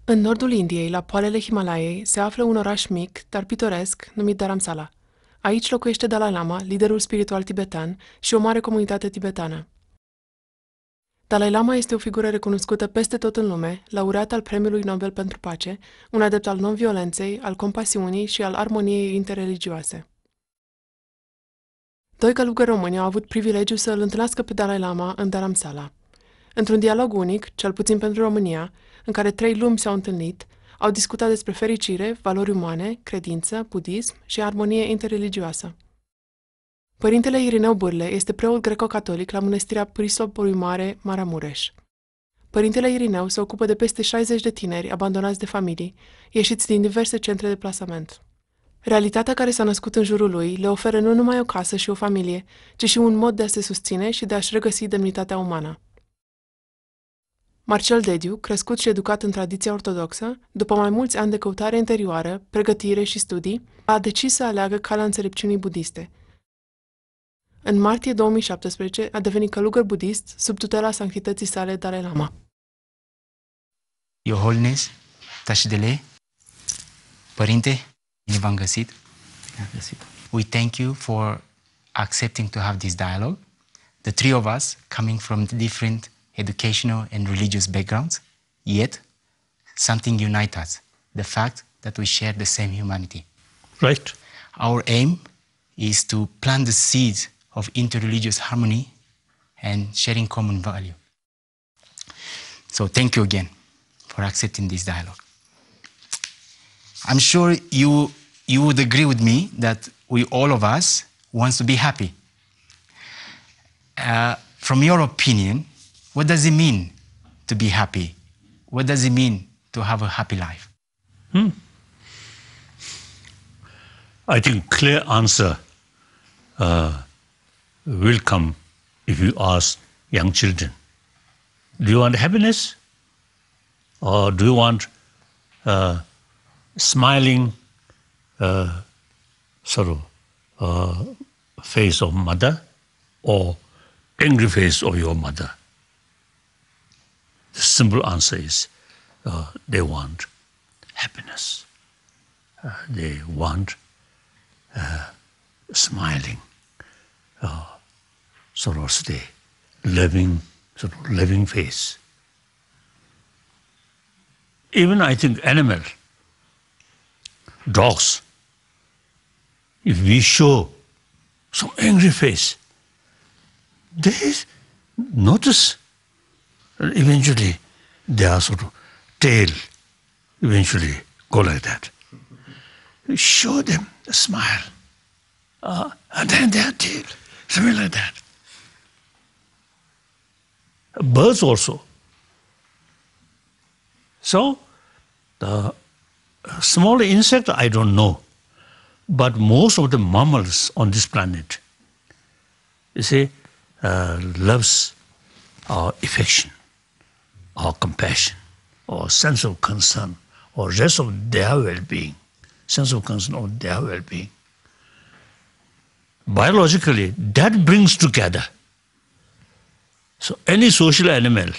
În nordul Indiei, la poalele Himalaiei, se află un oraș mic, dar pitoresc, numit Dharamsala. Aici locuiește Dalai Lama, liderul spiritual tibetan, și o mare comunitate tibetană. Dalai Lama este o figură recunoscută peste tot în lume, laureat al Premiului Nobel pentru Pace, un adept al non-violenței, al compasiunii și al armoniei interreligioase. Doi călugări români au avut privilegiul să îl întâlnească pe Dalai Lama în Dharamsala. Într-un dialog unic, cel puțin pentru România, în care trei lumi s-au întâlnit, au discutat despre fericire, valori umane, credință, budism și armonie interreligioasă. Părintele Irineu Bârle este preot greco-catolic la mănăstirea Prisopului Mare, Maramureș. Părintele Irineu se ocupă de peste 60 de tineri abandonați de familii, ieșiți din diverse centre de plasament. Realitatea care s-a născut în jurul lui le oferă nu numai o casă și o familie, ci și un mod de a se susține și de a-și regăsi demnitatea umană. Marcel Dediu, crescut și educat în tradiția ortodoxă, după mai mulți ani de căutare interioară, pregătire și studii, a decis să aleagă calea înțelepciunii budiste. În martie 2017 a devenit călugăr budist sub tutela sanctității sale Dalai Lama. Your Holiness, cărţile, Părinte, bine v-am găsit. We thank you for accepting to have this dialogue. The three of us coming from different educational and religious backgrounds, yet something unites us, the fact that we share the same humanity. Right. Our aim is to plant the seeds of interreligious harmony and sharing common value. So thank you again for accepting this dialogue. I'm sure you would agree with me that all of us want to be happy. From your opinion, what does it mean to be happy? What does it mean to have a happy life? I think clear answer will come if you ask young children. Do you want happiness? Or do you want smiling face of mother or angry face of your mother? The simple answer is they want happiness. They want smiling, loving face. Even I think animal, dogs, if we show some angry face, they notice. Eventually, their tail eventually go like that. Show them a smile, and then their tail, something like that. Birds also. So, the small insect, I don't know, but most of the mammals on this planet, you see, loves our affection, or compassion, or sense of concern, or rest of their well-being, sense of concern of their well-being. Biologically, that brings together. So any social animal,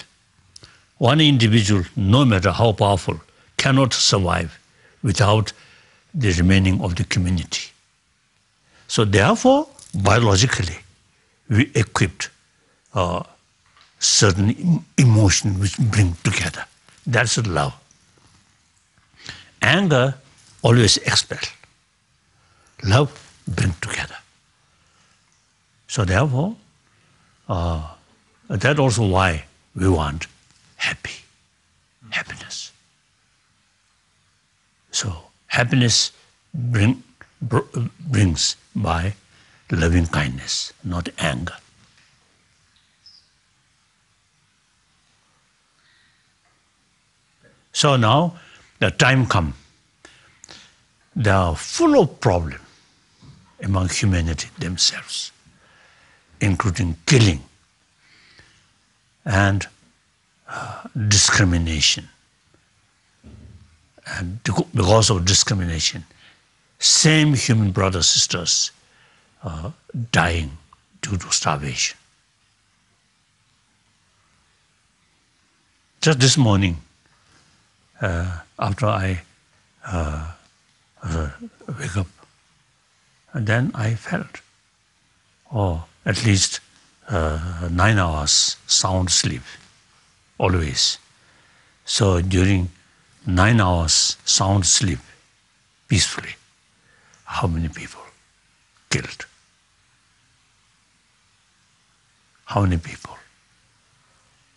one individual, no matter how powerful, cannot survive without the remaining of the community. So therefore, biologically, we equipped certain emotion which bring together. That's love. Anger always expel. Love bring together. So therefore, that's also why we want happiness. So happiness brings by loving kindness, not anger. So now the time come. They are full of problems among humanity themselves, including killing and discrimination. And because of discrimination, same human brothers, sisters dying due to starvation. Just this morning, after I wake up, and then I felt, at least 9 hours sound sleep, always. So during 9 hours sound sleep, peacefully, how many people killed? How many people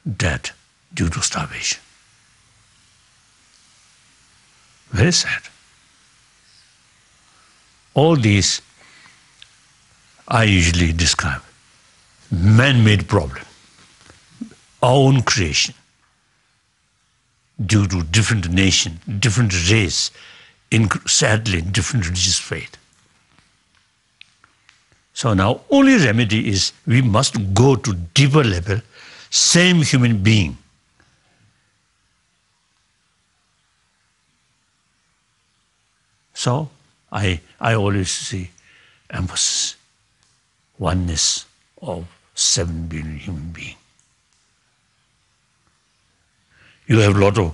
dead due to starvation? Very sad. All these I usually describe man-made problem, our own creation, due to different nation, different race, sadly different religious faith. So now only remedy is we must go to deeper level, same human being. So I always see emphasis, oneness of 7 billion human beings. You have a lot of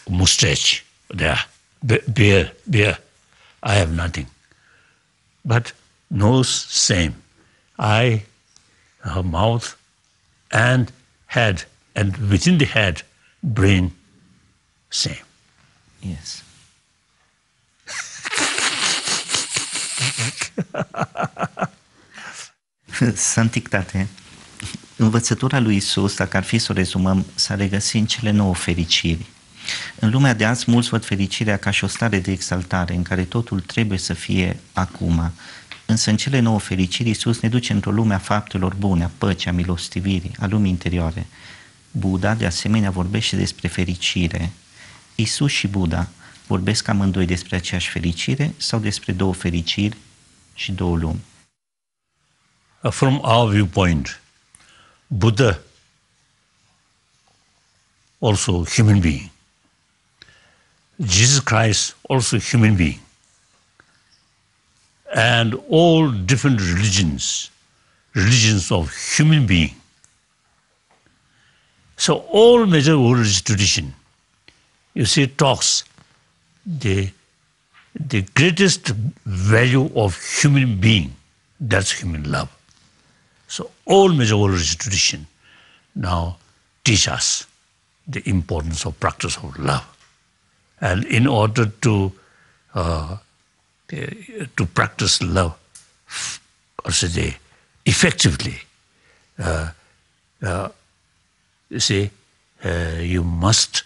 mustache there, beard. I have nothing. But nose, same. Eye, mouth, and head, and within the head, brain, same. Yes. Sanctitate, învățătura lui Isus, dacă ar fi să o rezumăm, s-a regăsit în cele 9 fericiri. În lumea de azi, mulți văd fericirea ca și o stare de exaltare, în care totul trebuie să fie acum. Însă în cele 9 fericiri, Isus ne duce într-o lume a faptelor bune, a păcii, a milostivirii, a lumii interioare. Buddha, de asemenea, vorbește despre fericire. Isus și Buddha vorbesc amândoi despre aceeași fericire sau despre 2 fericiri și 2 lumi? From our viewpoint, Buddha, also human being. Jesus Christ, also human being. And all different religions of human being. So all major religious tradition, you see, talks the greatest value of human being, that's human love. So all major religious tradition now teach us the importance of practice of love. And in order to practice love, effectively, you must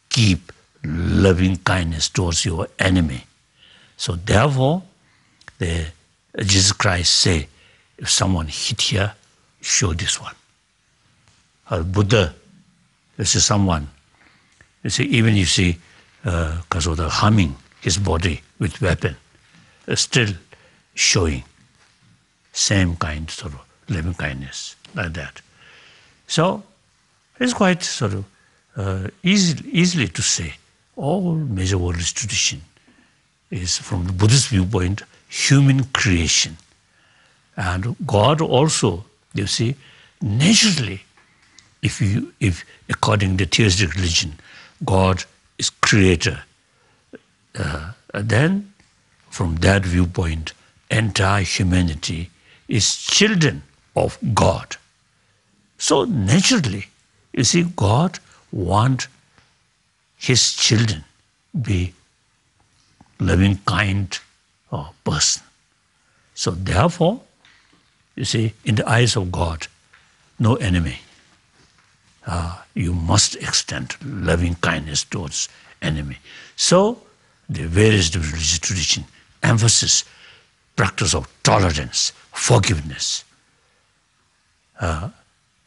keep loving kindness towards your enemy. So therefore, Jesus Christ say, if someone hit here, show this one. Or Buddha, you see someone, even you see, because of the harming his body with weapon, still showing same kind sort of loving kindness like that. So it's quite sort of easily to say all major world tradition is, from the Buddhist viewpoint, human creation. And God also, you see, naturally, if according to theistic religion, God is creator, then from that viewpoint, entire humanity is children of God. So naturally, you see, God wants his children be loving, kind person. So therefore, you see, in the eyes of God, no enemy. You must extend loving kindness towards enemy. So the various religious tradition emphasis practice of tolerance, forgiveness,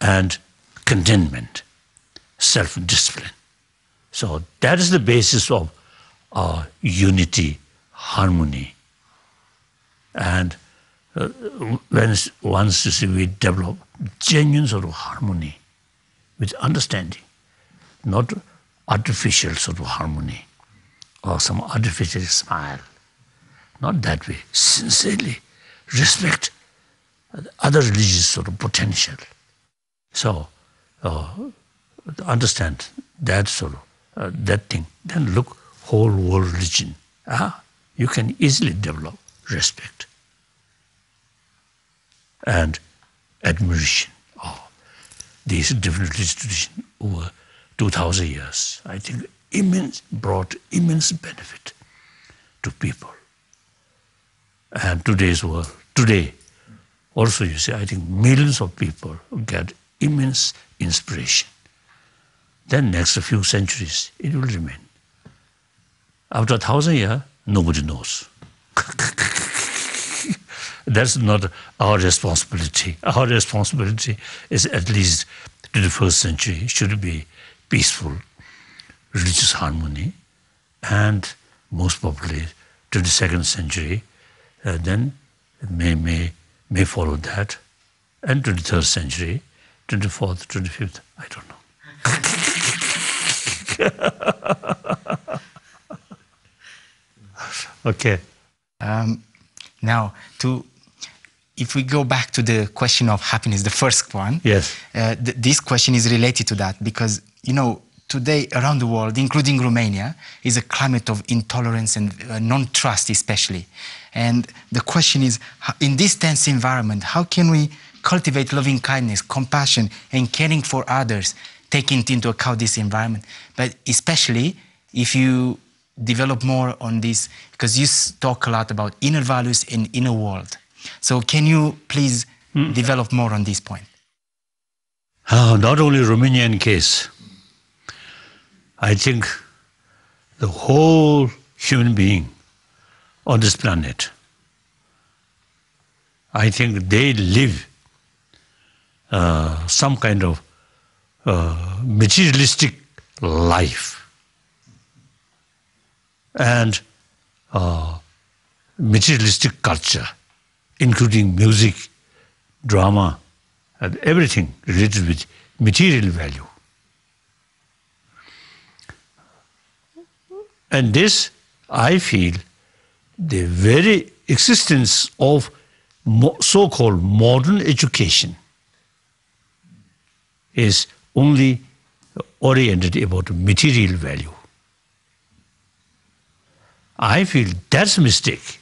and contentment, self-discipline. So that is the basis of unity, harmony. And once you see, we develop genuine sort of harmony with understanding, not artificial sort of harmony or some artificial smile. Not that way. Sincerely respect other religious sort of potential. So understand that sort that thing, then look, whole world religion. You can easily develop respect and admiration. These different religious traditions over 2,000 years, I think, brought immense benefit to people. And today's world, today, also you see, I think millions of people get immense inspiration. Then next few centuries, it will remain. After 1,000 years, nobody knows. That's not our responsibility. Our responsibility is at least to the 1st century should be peaceful, religious harmony, and most probably to the 2nd century, then may follow that, and to the 3rd century, to the 4th, to the 5th, I don't know. Okay. Now, if we go back to the question of happiness, the first one, yes, this question is related to that because, you know, today around the world, including Romania, is a climate of intolerance and non-trust especially. And the question is, in this tense environment, how can we cultivate loving kindness, compassion, and caring for others, taking into account this environment? But especially if you develop more on this, because you talk a lot about inner values and inner world. So can you please develop more on this point? Not only Romanian case. I think the whole human being on this planet, I think they live some kind of materialistic life and materialistic culture, including music, drama, and everything related with material value. And this, I feel, the very existence of so-called modern education is only oriented about material value. I feel that's a mistake.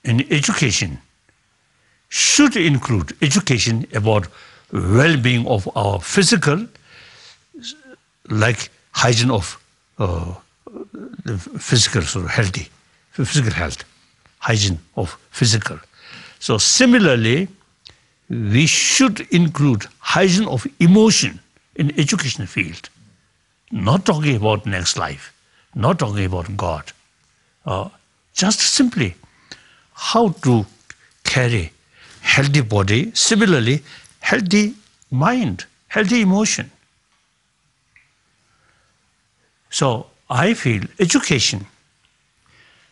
And education should include education about well-being of our physical, like hygiene of the physical, sort of healthy, physical health, hygiene of physical. So similarly, we should include hygiene of emotion in education field. Not talking about next life, not talking about God. Just simply how to carry healthy body, similarly healthy mind, healthy emotion. So I feel education,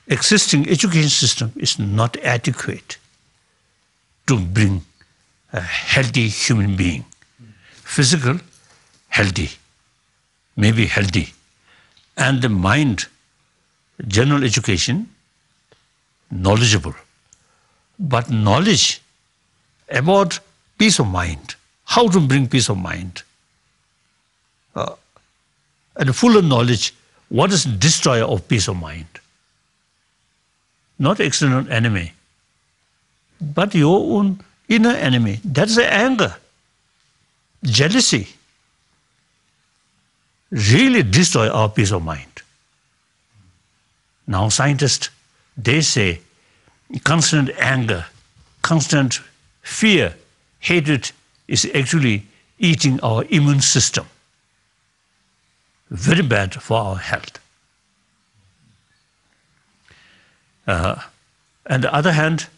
existing education system is not adequate to bring a healthy human being. Physical, healthy, maybe healthy. And the mind, general education, knowledgeable. But knowledge about peace of mind, how to bring peace of mind. And fuller knowledge, what is the destroyer of peace of mind? Not external enemy, but your own inner enemy. That's the anger, jealousy. Really destroy our peace of mind. Now scientists, they say constant anger, constant fear, hatred is actually eating our immune system. Very bad for our health. On the other hand,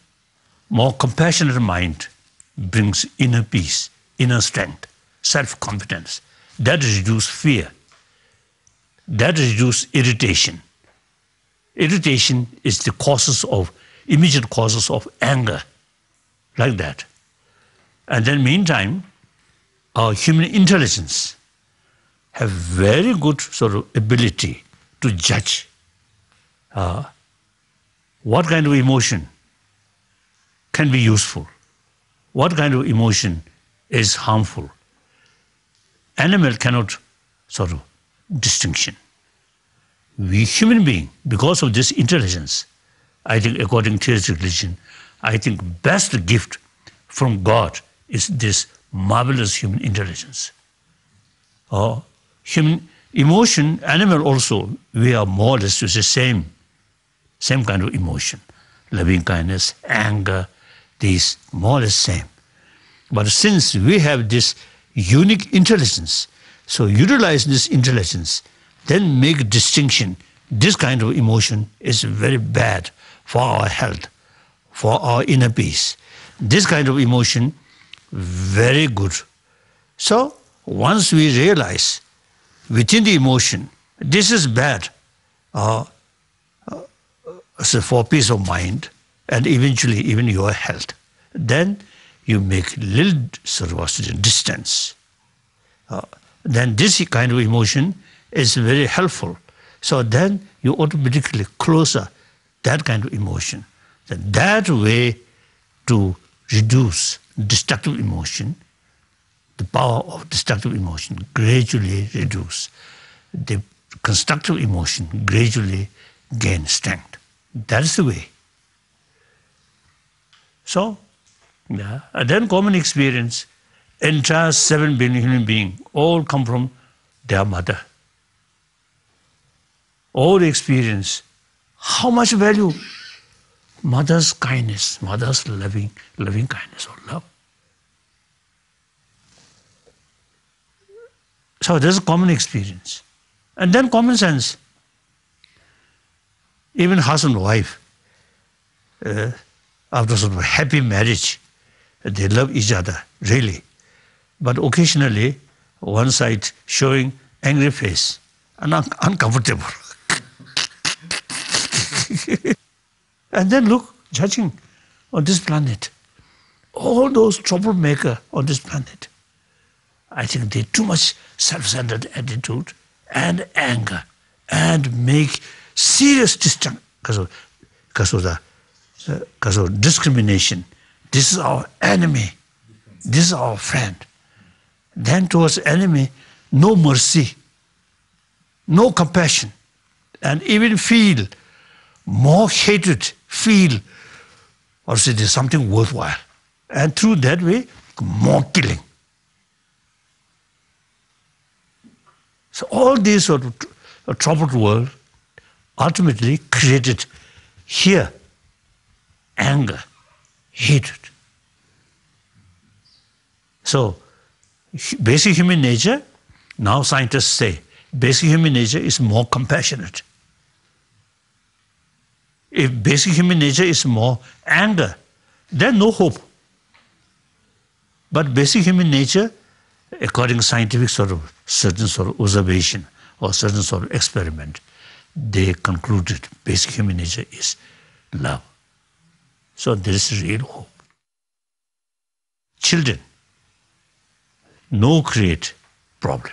more compassionate mind brings inner peace, inner strength, self-confidence. That reduces fear. That reduces irritation. Irritation is the immediate causes of anger, like that. And then meantime, our human intelligence have very good sort of ability to judge what kind of emotion can be useful, what kind of emotion is harmful. Animal cannot sort of distinction. We human beings, because of this intelligence, I think according to his religion, I think best gift from God is this marvelous human intelligence. Human emotion, animal also, we are more or less the same kind of emotion. Loving kindness, anger, these more or less same. But since we have this unique intelligence, so utilize this intelligence, then make distinction. This kind of emotion is very bad for our health, for our inner peace. This kind of emotion, very good. So once we realize within the emotion, this is bad, so for peace of mind and eventually even your health, then you make little sort of distance. Then this kind of emotion is very helpful. So then you automatically closer that kind of emotion. Then that way to reduce destructive emotion, the power of destructive emotion gradually reduce. The constructive emotion gradually gain strength. That is the way. So, yeah, and then common experience, entire 7 billion human beings all come from their mother. All experience how much value mother's kindness, mother's loving kindness or love. So there's a common experience. And then common sense. Even husband and wife, after sort of a happy marriage, they love each other, really. But occasionally, one side showing angry face and uncomfortable. And then look, judging on this planet. All those troublemakers on this planet, I think they too much self-centered attitude and anger and make serious destruction because of discrimination. This is our enemy. This is our friend. Then towards enemy, no mercy, no compassion, and even feel more hatred, feel or say there's something worthwhile. And through that way, more killing. So all these sort of troubled world ultimately created here anger, hatred. So basic human nature, now scientists say, basic human nature is more compassionate. If basic human nature is more anger, then no hope. But basic human nature, according to scientific certain sort of observation or certain sort of experiment, they concluded basic human nature is love. So there is real hope. Children, no great problem.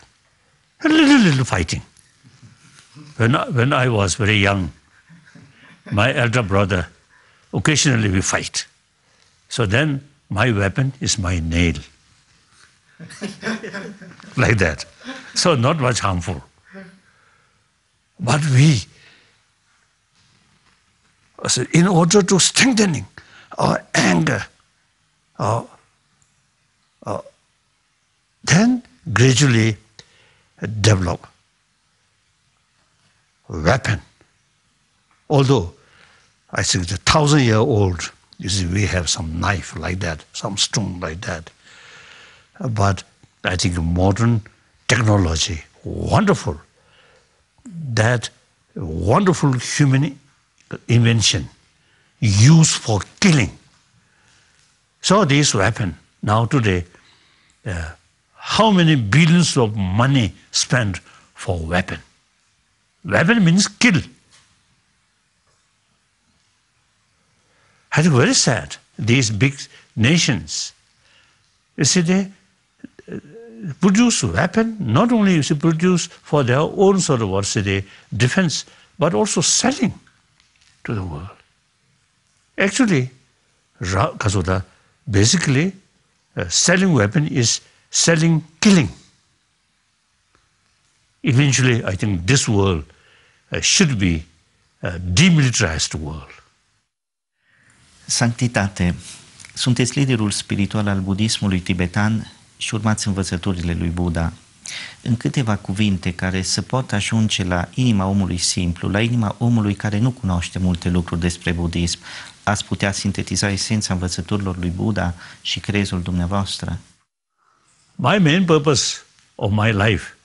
A little fighting. When I was very young, my elder brother, occasionally we fight. So then my weapon is my nail. Like that. So not much harmful. But we, in order to strengthening our anger, then gradually develop a weapon. Although I think the 1,000-year-old, you see, we have some knife like that, some stone like that. But I think modern technology, wonderful, that wonderful human invention used for killing. So this weapon, now today, how many billions of money spent for weapon? Weapon means kill. I think very sad. These big nations, you see, they produce weapon, not only produce for their own sort of defense, but also selling to the world. Actually, basically, selling weapon is selling killing. eventually I think this world should be a demilitarized world. Sanctitate, sunteți liderul spiritual al budismului tibetan și urmați învățăturile lui Buddha. În câteva cuvinte care să pot ajunge la inima omului simplu, la inima omului care nu cunoaște multe lucruri despre budism, ați putea sintetiza esența învățăturilor lui Buddha și crezul dumneavoastră? My main purpose of my life,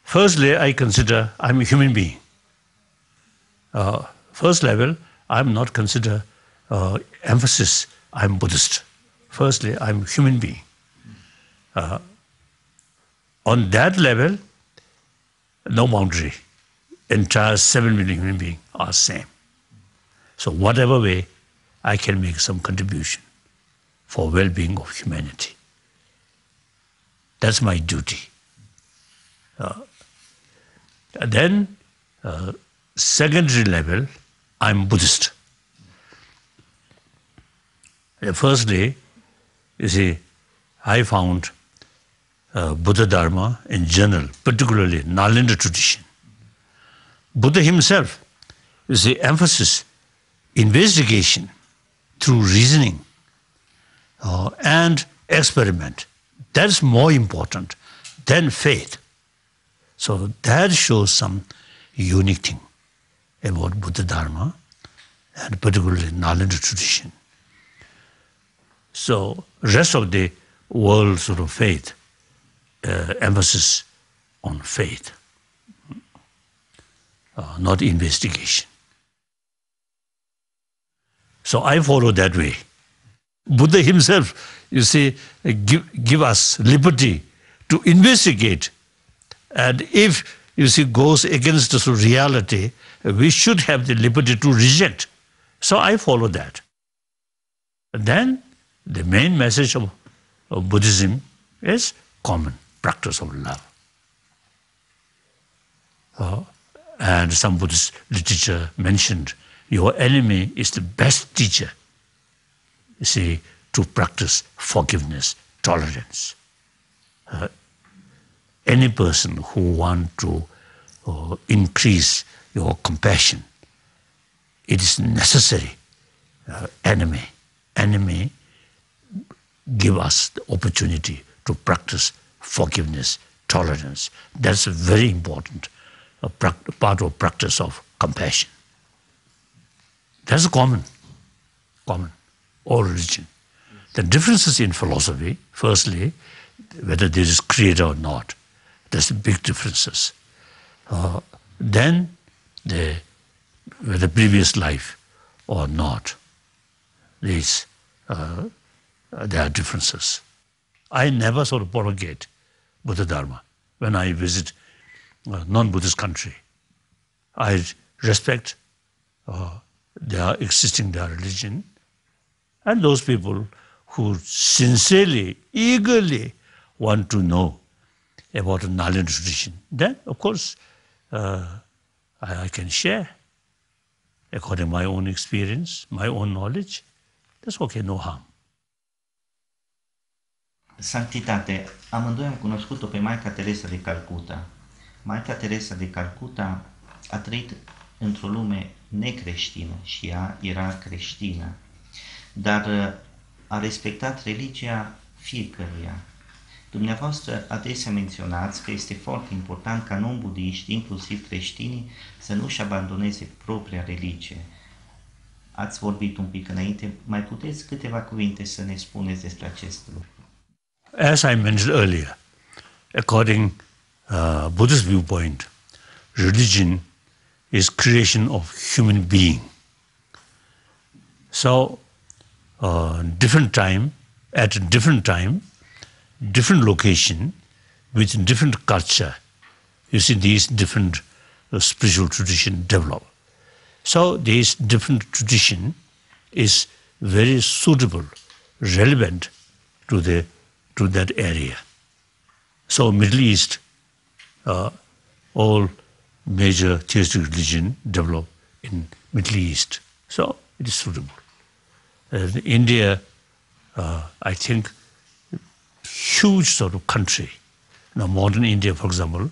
firstly, I consider I'm a human being. First level, I'm not consider emphasis, I'm Buddhist. Firstly, I'm a human being. On that level, no boundary. Entire 7 million human beings are same. So whatever way, I can make some contribution for well-being of humanity. That's my duty. Then, secondary level, I'm Buddhist. Firstly, you see, I found Buddha Dharma in general, particularly Nalanda tradition. Buddha himself, you see, emphasis investigation through reasoning and experiment. That's more important than faith. So that shows some unique thing about Buddha Dharma and particularly Nalanda tradition. So rest of the world sort of faith, emphasis on faith, not investigation. So I follow that way. Buddha himself, you see, give us liberty to investigate. And if, you see, goes against the reality, we should have the liberty to reject. So I follow that. And then the main message of Buddhism is common practice of love. And some Buddhist literature mentioned, your enemy is the best teacher, you see, to practice forgiveness, tolerance. Any person who wants to increase your compassion, it is necessary. Enemy give us the opportunity to practice forgiveness, tolerance. That's a very important part of practice of compassion. That's common, all religion. The differences in philosophy, firstly, whether there is creator or not, there's big differences. Then whether previous life or not, there are differences. I never sort of propagate Buddha Dharma when I visit a non-Buddhist country. I respect their religion, and those people who sincerely, eagerly want to know about the Nalanda tradition, then, of course, I can share according to my own experience, my own knowledge. That's okay, no harm. Sanctitate, amândoi am cunoscut-o pe Maica Teresa de Calcuta. Maica Teresa de Calcuta a trăit într-o lume necreștină și ea era creștină, dar a respectat religia fiecăruia. Dumneavoastră adesea menționați că este foarte important ca non-budiști, inclusiv creștinii, să nu-și abandoneze propria religie. Ați vorbit un pic înainte, mai puteți câteva cuvinte să ne spuneți despre acest lucru? As I mentioned earlier, according Buddhist viewpoint, religion is creation of human being. So, different time, different location, with different culture, you see these different spiritual tradition develop. So this different tradition is very suitable, relevant to that area. So Middle East, all major theistic religion develop in Middle East. So it is suitable. India, I think, huge sort of country. Now modern India, for example,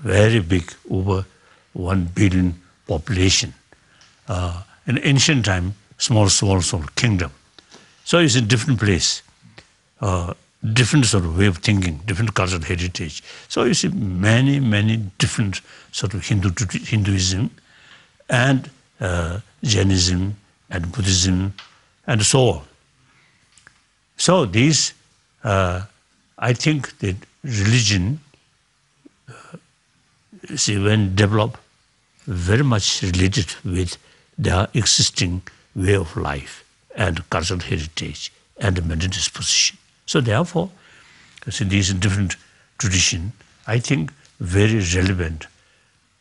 very big, over 1 billion population. In ancient time, small kingdom. So it's a different place, different sort of way of thinking, different cultural heritage. So you see many different sort of Hinduism and Jainism and Buddhism and so on. So these, I think that religion, when developed, very much related with their existing way of life and cultural heritage and mental disposition. So therefore, these different traditions, I think, very relevant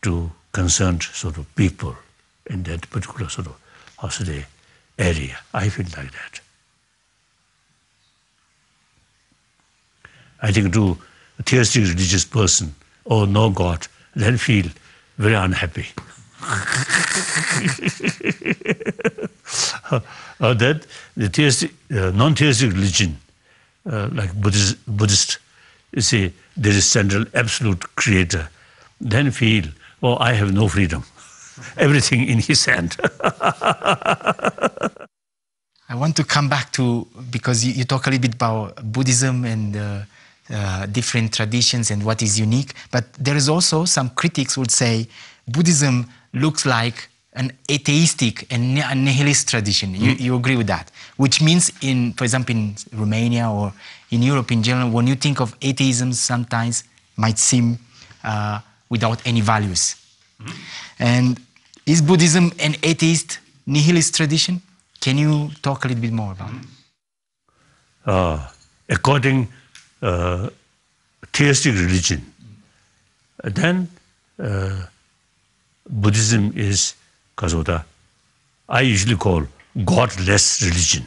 to concerned sort of people in that particular sort of, how to say, area. I feel like that. I think to a theistic religious person, oh, no God, then feel very unhappy. That the theistic, non-theistic religion, like Buddhist, you see, there is central absolute creator, then feel, oh, I have no freedom. Everything in his hand. I want to come back to, because you talk a little bit about Buddhism and different traditions and what is unique, but there is also some critics would say Buddhism looks like an atheistic and nihilist tradition. You agree with that? Which means, for example, in Romania or in Europe in general, when you think of atheism, sometimes might seem without any values. And is Buddhism an atheist, nihilist tradition? Can you talk a little bit more about it? According theistic religion, then Buddhism is Kasota, I usually call godless religion.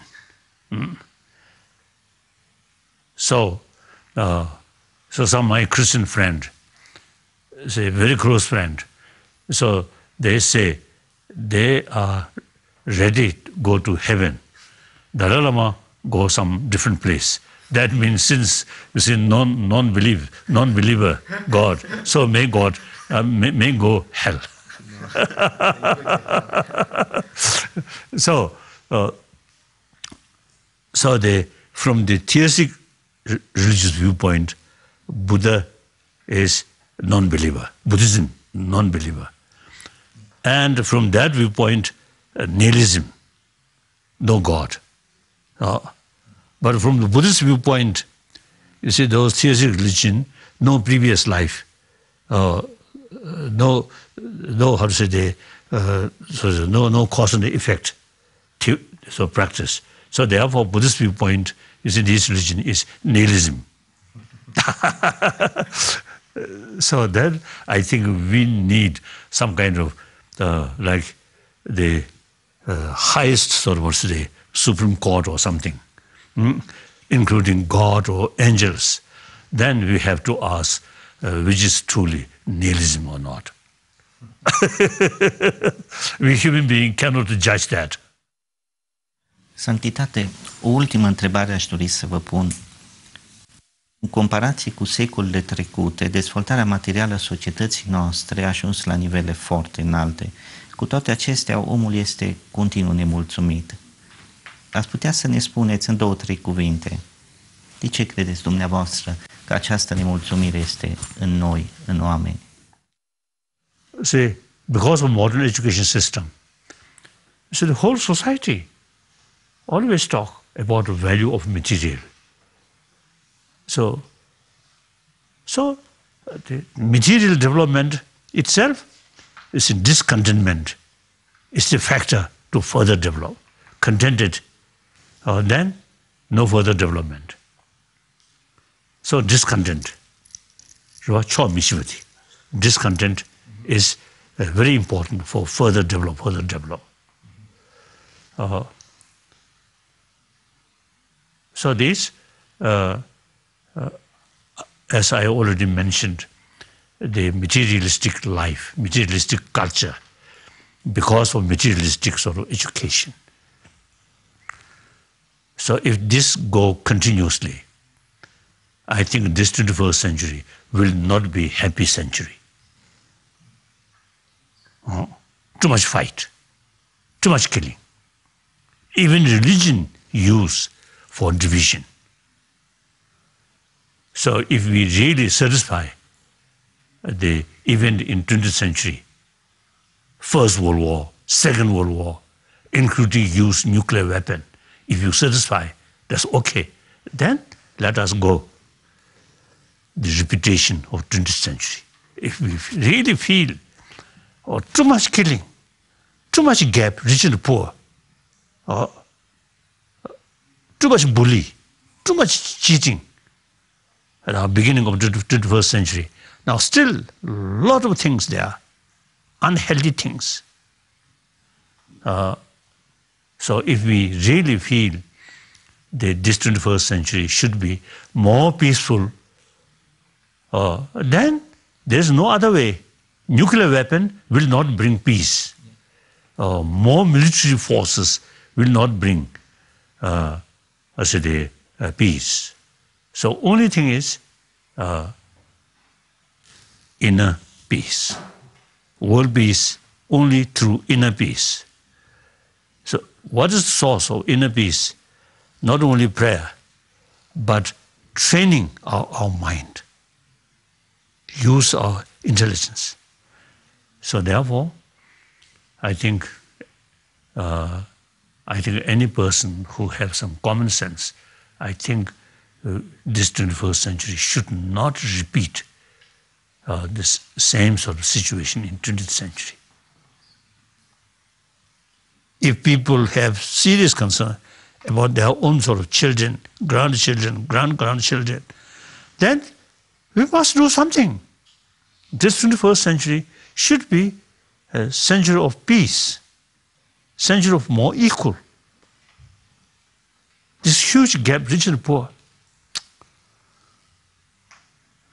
So some my Christian friend, say very close friend, so they say they are ready to go to heaven. Dalai Lama go some different place. That means since you see non-believer God, so may God may go hell. So from the theistic religious viewpoint, Buddha is non-believer, Buddhism non-believer, and from that viewpoint, nihilism, no God. But from the Buddhist viewpoint, you see those theistic religion, no previous life, no how to say no cause and effect, so practice. So therefore, Buddhist viewpoint, you see, this religion is nihilism. So then I think we need some kind of like the highest sort of, what's the Supreme Court or something, including God or angels. Then we have to ask which is truly nihilism or not. We human beings cannot judge that. Sanctitate, o ultimă întrebare aș dori să vă pun. În comparație cu secolele trecute, dezvoltarea materială a societății noastre a ajuns la nivele foarte înalte. Cu toate acestea, omul este continuu nemulțumit. Ați putea să ne spuneți în 2-3 cuvinte de ce credeți dumneavoastră că această nemulțumire este în noi, în oameni? See, because of modern education system, so the whole society always talk about the value of material. So the material development itself is in discontentment. It's the factor to further develop. Contented, then no further development. So discontent, discontent is very important for further develop. So this, as I already mentioned, the materialistic life, materialistic culture, because of materialistic sort of education. So if this go continuously, I think this 21st century will not be happy century. Too much fight, too much killing. Even religion used for division. So if we really satisfy the event in 20th century, First World War, Second World War, including use nuclear weapon, if you satisfy, that's okay. Then let us go the reputation of 20th century. If we really feel too much killing, too much gap, rich and poor, too much bully, too much cheating at our beginning of the 21st century. Now still a lot of things there, unhealthy things. So if we really feel that this 21st century should be more peaceful, then there's no other way. Nuclear weapon will not bring peace. More military forces will not bring peace. So only thing is inner peace. World peace only through inner peace. So what is the source of inner peace? Not only prayer, but training our mind, use our intelligence. So therefore, I think any person who has some common sense, I think this 21st century should not repeat this same sort of situation in 20th century. If people have serious concern about their own sort of children, grandchildren, grandchildren, then we must do something. This 21st century should be a century of peace, century of more equal. This huge gap, rich and poor,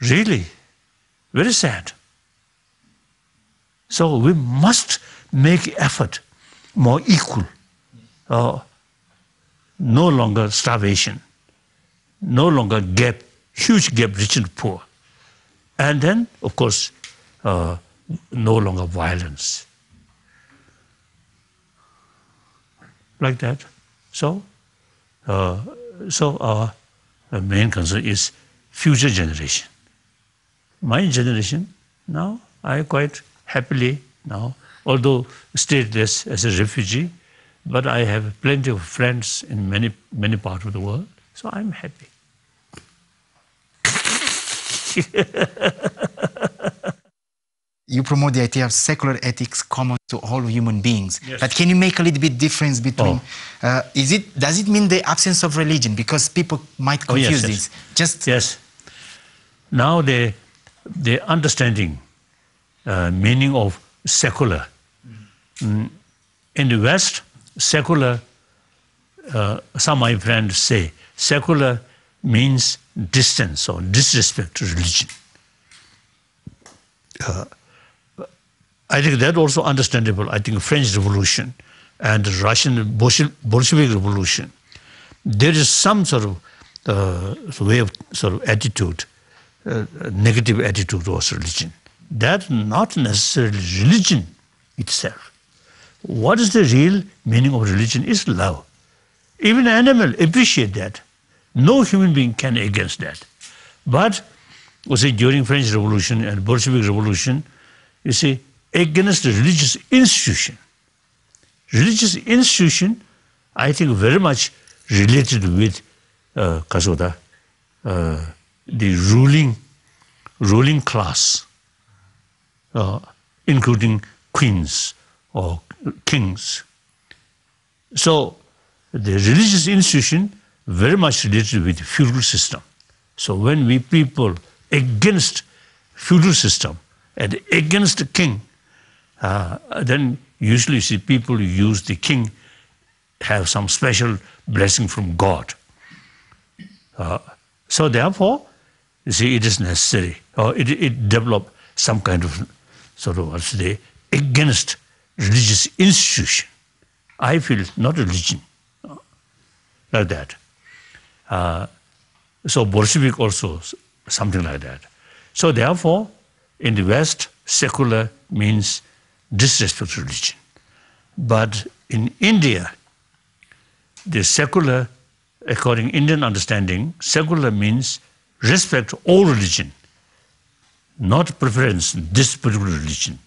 really very sad. So we must make effort more equal. No longer starvation, no longer gap, huge gap, rich and poor. And then, of course, no longer violence. Like that. So our main concern is future generation. My generation, now, I quite happily now, although stateless as a refugee, but I have plenty of friends in many parts of the world, so I'm happy. You promote the idea of secular ethics common to all human beings. Yes. But can you make a little bit difference between? Does it mean the absence of religion? Because people might confuse this. Yes. Now the understanding meaning of secular. In the West, secular, some of my friends say, secular means distance or disrespect to religion. I think that also understandable. I think French Revolution and the Russian Bolshevik Revolution, there is some sort of way of sort of attitude, negative attitude towards religion. That's not necessarily religion itself. What is the real meaning of religion is love. Even animals appreciate that. No human being can against that. But, you see, during French Revolution and Bolshevik Revolution, you see, against the religious institution. Religious institution, I think, very much related with the ruling class, including queens or kings. So the religious institution very much related with the feudal system. So when we people against feudal system and against the king, then usually you see people use the king, have some special blessing from God. So therefore, you see, it is necessary, or it developed some kind of sort of, what's the, against religious institution. I feel not religion, like that. So Bolshevik also, something like that. So therefore, in the West, secular means disrespect to religion. But in India, the secular, according to Indian understanding, secular means respect all religion, not preference this particular religion,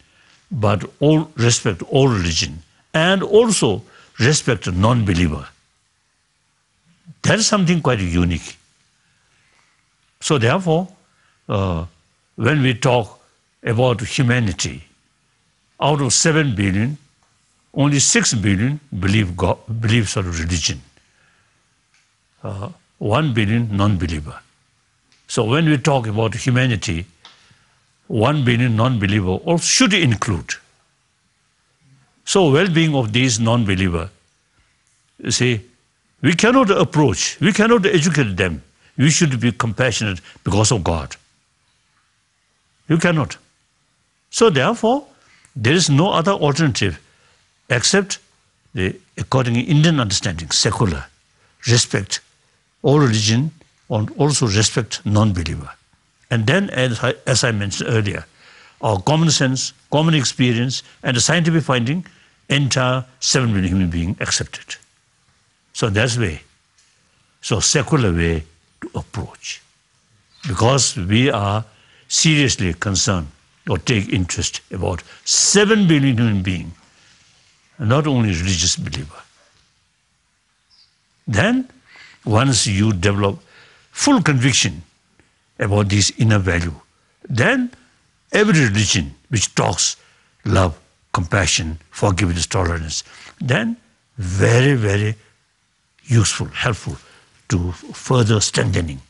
but all respect all religion, and also respect a non-believer. That is something quite unique. So therefore, when we talk about humanity, out of 7 billion, only 6 billion believe God, believe sort of religion. 1 billion non-believer. So when we talk about humanity, 1 billion non-believer also should include. So well-being of these non-believer, you see, we cannot approach, we cannot educate them. We should be compassionate because of God. You cannot. So therefore, there is no other alternative except the, according to Indian understanding, secular, respect all religion and also respect non-believer. And then, as I mentioned earlier, our common sense, common experience, and the scientific finding, entire 7 billion human beings accepted. So that's the way. So secular way to approach. Because we are seriously concerned or take interest about 7 billion human beings, not only religious believer. Then, once you develop full conviction about this inner value, then every religion which talks love, compassion, forgiveness, tolerance, then very, very useful, helpful to further strengthening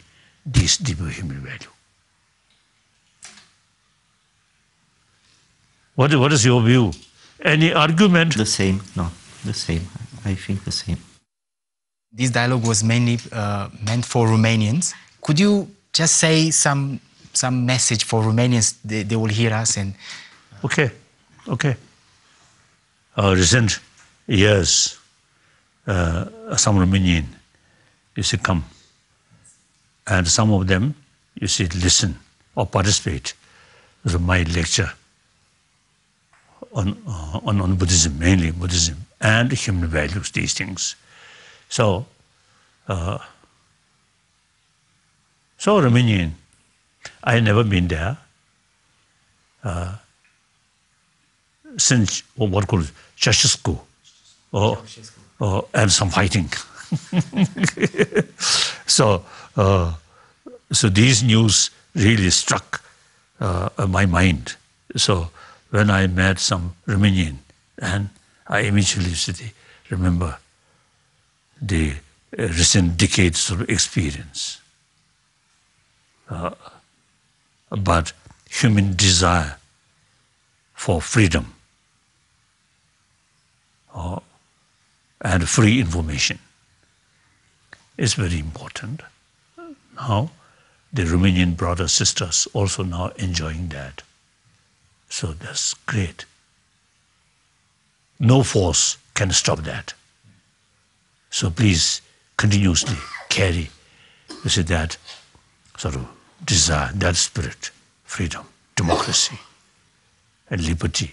this deeper human value. What is your view? Any argument? The same, no, the same. I think the same. This dialogue was mainly meant for Romanians. Could you just say some message for Romanians? They will hear us and... Okay. Recent years, some Romanian used to come, and some of them used to listen or participate in my lecture on Buddhism, mainly Buddhism and human values, these things. So Romanian, I never been there since what called Ceausescu, and some fighting. So these news really struck my mind. So when I met some Romanian, and I immediately remember the recent decades of experience. But human desire for freedom and free information is very important. Now, the Romanian brothers, sisters also now enjoying that. So that's great. No force can stop that. So please continuously carry that sort of desire, that spirit, freedom, democracy, and liberty.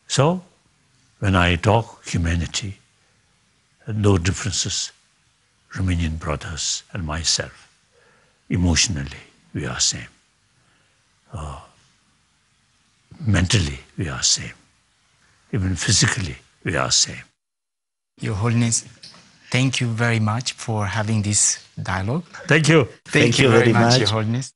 So when I talk humanity, no differences, Romanian brothers and myself, emotionally we are same. Mentally we are same. Even physically we are same. Your Holiness, thank you very much for having this dialogue. Thank you. Thank you very much, Your Holiness.